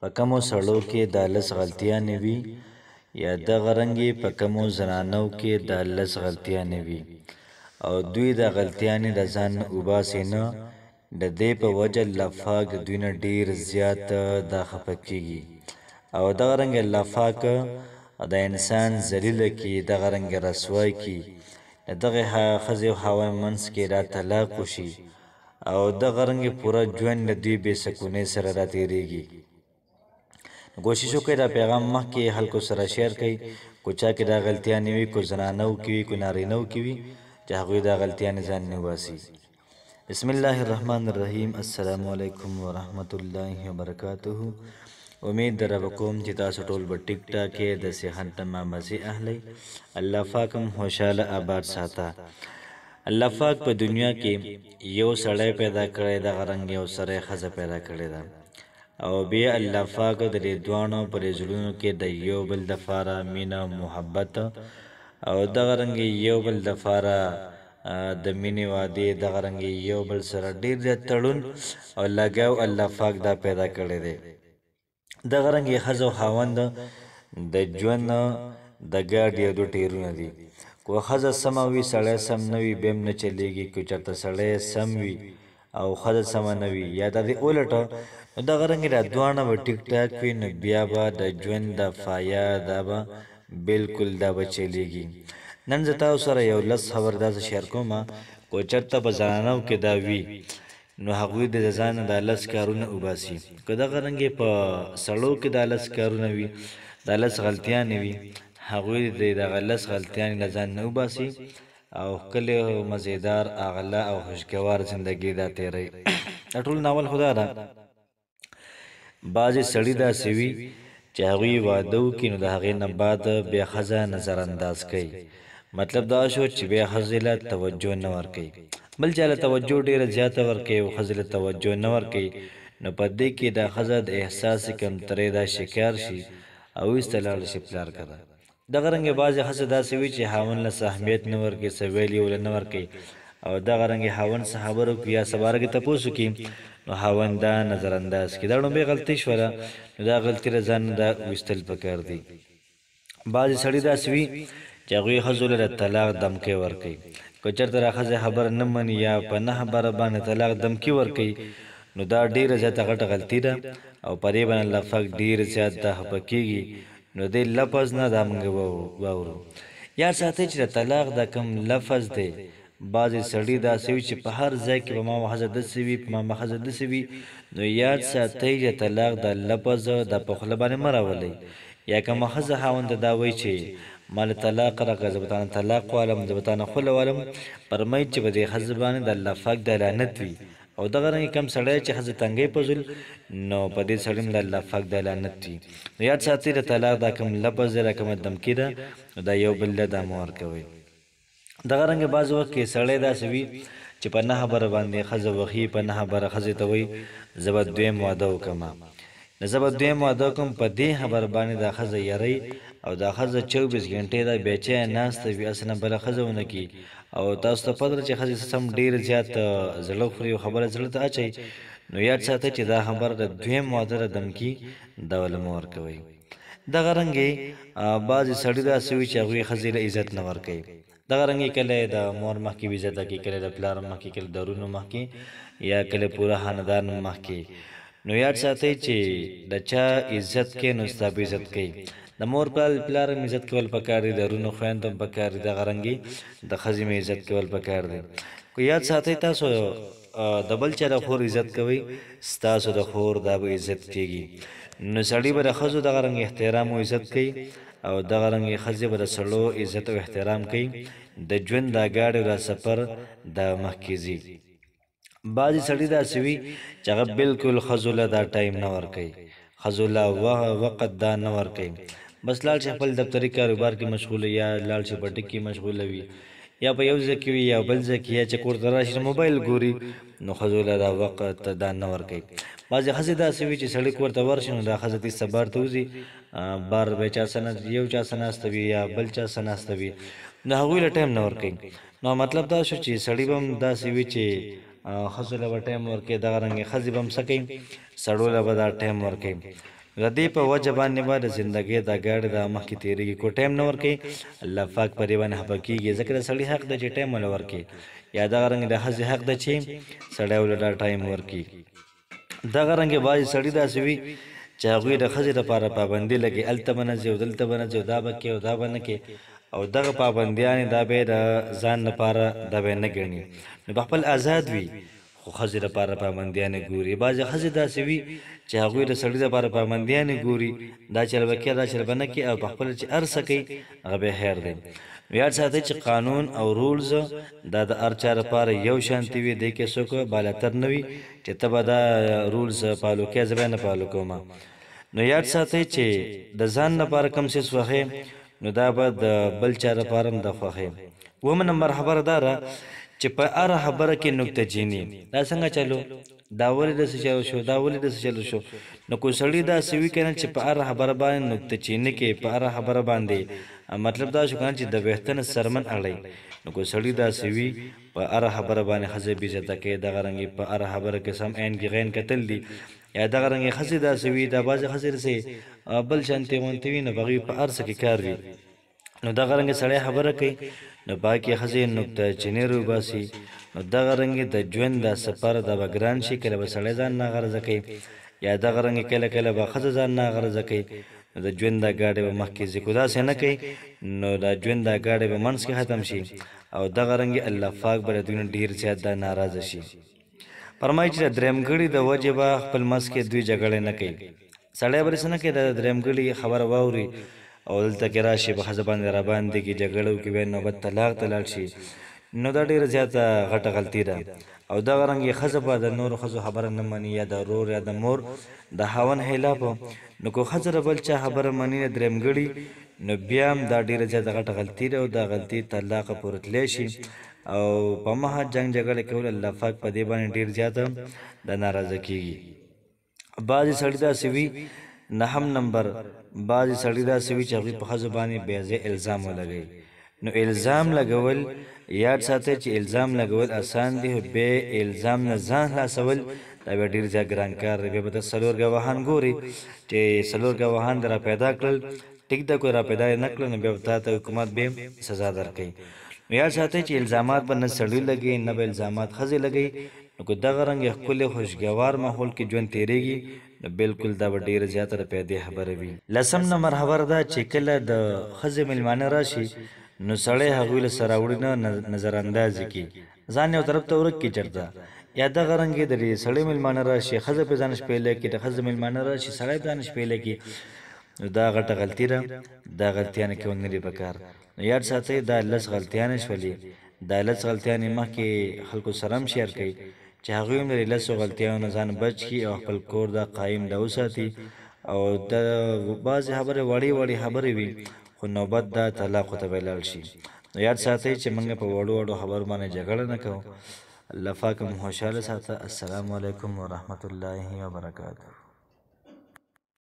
په کومو سړو کې دا لس غلطیانې وي یا دغه رنګې په کومو زنانو کې دا لس غلطیانې وي او دوی دا غلطیانې د ځان نه وباسي نه د دې په وجه الله پاک د دوی نه ډېر زیات دا خفه کېږي او دغه رنګ الله پاک د انسان ذلیله کي دغه رنګ رسوای کي د دغه ښځې او خاوند منځ کې را طلاق وشي او دغه رنګ پوره ژوند د دوی بې سکونۍ سره را تېرېږي کوشش وکړئ دا پیغام مخکې خلکو سره شیر کړئ کو چا کې دا غلطیانې وي کو زنانو کې وي کو نارینهو کې وي چې هغوی دا غلطیانې ځان نه وباسي بسم الله الرحمن الرحیم السلام علیکم ورحمت الله وبرکاته امید در کوم چې تاسو ټول به ټیک ټاک کې د صحت تمام مزي اهلی الله پاک هم خوشاله آباد ساته الله پاک په دنیا کې یو سړی پیدا کړی د غرنګ یو سړی ښځه پیدا کړې ده او بیا الله پاک د دې دوانو پر زړونو کې د یو بل د فاره مینه محبت او دغه رنګ یو بل د فاره د مینې وعدې دغه رنګ یو بل سره ډېر زیات تړون او لګاو الله پاک دا پیدا کړی دی دغه رنګ ښځه او خاوند د ژوند د ګاډ یو دوه ټیرونه دي کو ښځه سمه وي سړی سم نه وي بیا هم نه چلیږي که چېرته سړی سم وي او ښځه سمه نه وي یا د دې الټه نو دغه رنګې دا دواړه به ټیک ټاک وي نو بیا به د ژوند د فایا دا به بلکل دا به چلیږي نن زه تاسو سره یو لس خبر داسې شیر کوم کو چېرته په زنانو کې دا وي نو هغوی د ځان د لس کارونه وباسي که دغه رنګې په سړو کې دا لس کارونه وي دا لس غلطیانې وي هغوی د دغه لس غلطیانې له ځان نه وباسي او ښکلې مزیدار اغله او خوشګوار زندګي دا تېروي دا ټول ناول خدا ده بعضې سړي داسې وي چې هغوی واده وکړي نو د هغې نه بعد بیا ښځه نظر انداز کوي مطلب دا شو چې بیا ښځې له توجه نه ورکوي بل چا له توجه ډېره زیاته ورکوي او ښځې له توجه نه ورکوي نو په دې کې دا ښځه د احساس کمترۍ دا شکار شي او ایسته لاړه شي پلار کده دغه رنګې بعضې ښځې داسې وي چې خاوند له څه اهمیت نه ورکوي څه ویل یې له نه ورکوي او دغه رنګې خاوند څه خبره وکړي یا څه باره کې تپوس وکړي نو خاوند دا نظر انداز کړي دا لومبۍ غلطي شوله نو دا غلطي له ځان نه دا ویستل پکار دي بعضې سړي داسې وي چې هغوی ښځو له طلاق دمکۍ ورکوي که چېرته دا ښځه خبره نه مني یا په نه خبره باندې طلاق دمکي ورکوي نو دا ډېره زیاته غټه غلطي ده او په دې باندې الله پاک ډېر زیات دا خفه کېږي نو دې لفظ نه دا موږ واورو یاد ساتئ چې د طلاق دا کوم لفظ دی بعضې سړي داسې وي چې په هر ځای کې به ما ښځه داسې وي په ما ښځه داسې وي نو یاد ساتئ چې طلاق دا لفظ دا په خوله باندې مه راولئ یا کومه ښځه خاوند ته دا وایي چې ما له طلاق راکړه زه به تا نه طلاق والم زه به تا نه خوله والم فرمایي چې په دې ښځه باندې د الله پاک د لعنت وي او دغه رنګې کم سړی چې ښځه تنګی پزول نو په دې سړي هم د الله پاک د لعنت وي نو یاد ساتئ د طلاق دا کوم لفظ دی دا کومه دمکي ده نو دا یو بل له دا مه ورکوئ دغه رنګې بعض وخت کې سړی داسې وي چې په نه خبره باندې ښځه وښي په نه خبره ښځې ته وایي زه به دویم واده وکړم نو زه به دویم واده وکړم په دې خبره باندې دا ښځه یری او دا ښځه 24 ګنټې دا بېچیه ناسته وي هسې نه بله ښځه ونه کړي او تاسو ته پته ده چې ښځې سم ډېر زیات زړه خوري او خبره زړه ته اچوي نو یاد ساتئ چې دا خبره د دویم واده د دمکي دا ول مه ورکوئ دغه رنګې بعضې سړي داسې وي چې هغوی ښځې له عزت نه ورکوي دغه رنګې کله د مور مخکې بې عزته کوي کله د پلار مخکې کله د ورونو مخکې یا کله پوره خاندان مخکې نو یاد ساتئ چې د چا عزت کوي نو ستا به عزت کوي د مور پلار هم عزت کول پکار دي د ورونو خویندو هم پکار دي دغه رنګې د ښځې هم عزت کول پکار دي خو یاد ساتئ تاسو د بل چا د خور عزت کوئ ستاسو د خور دا به عزت کېږي نو سړي به د ښځو دغه رنګ احترام او عزت کوي او دغه رنګې ښځې به د سړو عزت او احترام کوي د ژوند دا ګاډی او دا سفر دا مخکې ځي بعضې سړي داسې وي چې هغه بلکل ښځو له دا ټایم نه ورکوي ښځو له وقت دا نه ورکوي بس لاړ شي خپل دفتري کاروبار کې مشغوله یا لاړ شي په ټک کې مشغوله وي یا په یو ځای کې وي یا بل ځای کې یا چې کور ته راشي نو موبایل ګوري نو ښځو له دا وقت دا نه ورکوي بعضې ښځې داسې وي چې سړی کور ته ورشي نو دا ښځه تیسته بار ته وځي بار به چا څه یو چا څه ناسته وي یا بل چا څه ناسته وي نو هغوی له ټایم نه ورکوي نو مطلب دا شو چې سړي به هم داسې وي چې ښځو له به ټایم ورکوي دغه رنګې ښځې به هم څه کوي سړو له به دا ټایم ورکوي د دې په وجه باندې به د زندګۍ دا ګاډی دا مخکې تېرېږي کو ټایم نه ورکوي الله پاک په دې باندې خفه کېږي ځکه د سړي حق ده چې ټایم ونه ورکړي یا دغه رنګ د ښځې حق ده چې سړی ولې دا ټایم ورکړي دغه رنګې بعضې سړي داسې وي چې هغوی د ښځې دپاره پابندي لګي هلته به نه ځي او دلته به نه ځي او دا به کوي او دا به نه کوي او دغه پابندیانې دا به یې د ځان لپاره دا به یې نه ګڼي نو به خپل آزاد وي خو ښځې لپاره پابندیانې ګوري بعضې ښځې داسې وي چې هغوی د سړي لپاره پابندیانې ګوري دا چل به کوي دا چل به نه کوي او پخپله چې هر څه کوي هغه به خیر دی یاد ساتئ چې قانون او رولز دا د هر چا لپاره یو شانتي وي دی کې څوک بالاتر نه وي چې ته به دا رولز فالو کوې زه به نه فالو کوم نو یاد ساتئ چې د ځان لپاره کوم څیز خوښې نو دا به د بل چا لپاره هم د خوښې اوومه نمبر خبره دا ده چې په هره خبره کې نکته چیني دا څنګه چلو دا ولې داسې چلو شو دا ولې داسې چلو شو نو کو سړي داسې وي که نه چې په هره خبره باندې نکته چیني کې په هره خبره باندې مطلب دا شو که نه چې د ویښتنه سرمن اړوي نو کو سړي داسې وي په هره خبره باندې ښځه بې عزته کوي دغه رنګې په هره خبره کې سم عین کې غین کتل دي یا دغه رنګې ښځې داسې وي دا بعضې ښځې داسې بل شانتې غونتې وي نو هغوی په هر څه کې کار وي نو دغه رنګې سړی خبره کوي نو باقي ښځې نکته چینې روباسي نو دغه رنګې د ژوند دا سفر دا به ګران شي کله به سړی ځان ناغرضه کوي یا دغه رنګې کله کله به ښځه ځان ناغرضه کوي نو د ژوند دا ګاډی به مخکې ځي خو داسې نه کوي نو دا ژوند دا ګاډی به منځ کې ختم شي او دغه رنګې الله پاک به د دوی نه ډېر زیات دا ناراضه شي فرمایي چې د درېیمګړي د وجې به خپل منځ کې دوی جګړې نه کوي سړی به داسې نه کوي د درېیمګړي خبره واوري او دلته کې راشي به ښځه باندې راباندې کې جګړه وکړي بیا نوبت طلاق ته لاړ شي نو دا ډېره زیاته غټه غلطي ده او دغه رنګې ښځه به د نورو ښځو خبره نه مني یا د ورور یا د مور د خاوند خلاف نو که ښځه د بل چا خبره مني د درېیمګړي نو بیا هم دا ډېره زیاته غټه غلطي ده او دا غلطي طلاقه پورې تللی شي او په مخه جنګ جګړه کول الله پاک په دې باندې ډېر زیاته د ناراضه کېږي بعضې سړي داسې وي نهم نمبر بعضې سړي داسې وي چې هغوی په ښځو باندې بې ځایه الزام ولګوي نو الزام لګول یاد ساتئ چې الزام لګول اسان دي خو بې الزام نه ځان خلاصول دا بیا ډېر زیات ګران کار دی بیا به ته څلور ګواهان ګوري چې څلور ګواهان دې را پیدا کړل ټیک ده کوئی را پیدا یې نه کړل نو بیا به تا ته حکومت بیا سزا درکوي نو یاد ساتئ چې الزامات به نه سړي لګوي نه به الزامات ښځې لګوي نو که دغه رنګې ښکلې خوشګوار ماحول کې ژوند تېرېږي نو بلکل دا به ډېره زیاته د پیدې خبره وي لسم نمبر خبره ده چې کله د ښځې میلمانه راشي نو سړی هغوی له سره وړي نه نظراندازې کړي ځان یو طرف ته ورک کړي چېرته یا دغه رنګې د سړی میلمانه راشي ښځه پرې ځان شپېلی کړي د ښځې میلمانه راشي سړی پرې ځان شپېلی کړي نو دا غټه غلطي ده دا غلطیانې کول نه دي پکار نو یاد ساتئ دا لس غلطیانې شولې دا لس غلطیانې مخکې خلکو سره هم شیر کوي چې هغوی هم د لسو غلطیانو نه ځان بچ کړي او خپل کور دا قایم دا وساتي او د بعضې خبرې وړې وړې خبرې وي خو نوبت دا طلاقو ته به یې لاړ شي نو یاد ساتئ چې موږ په وړو وړو خبرو باندې جګړه نه کوو الله پاک مو خوشحاله ساته السلام علیکم ورحمة الله وبرکاته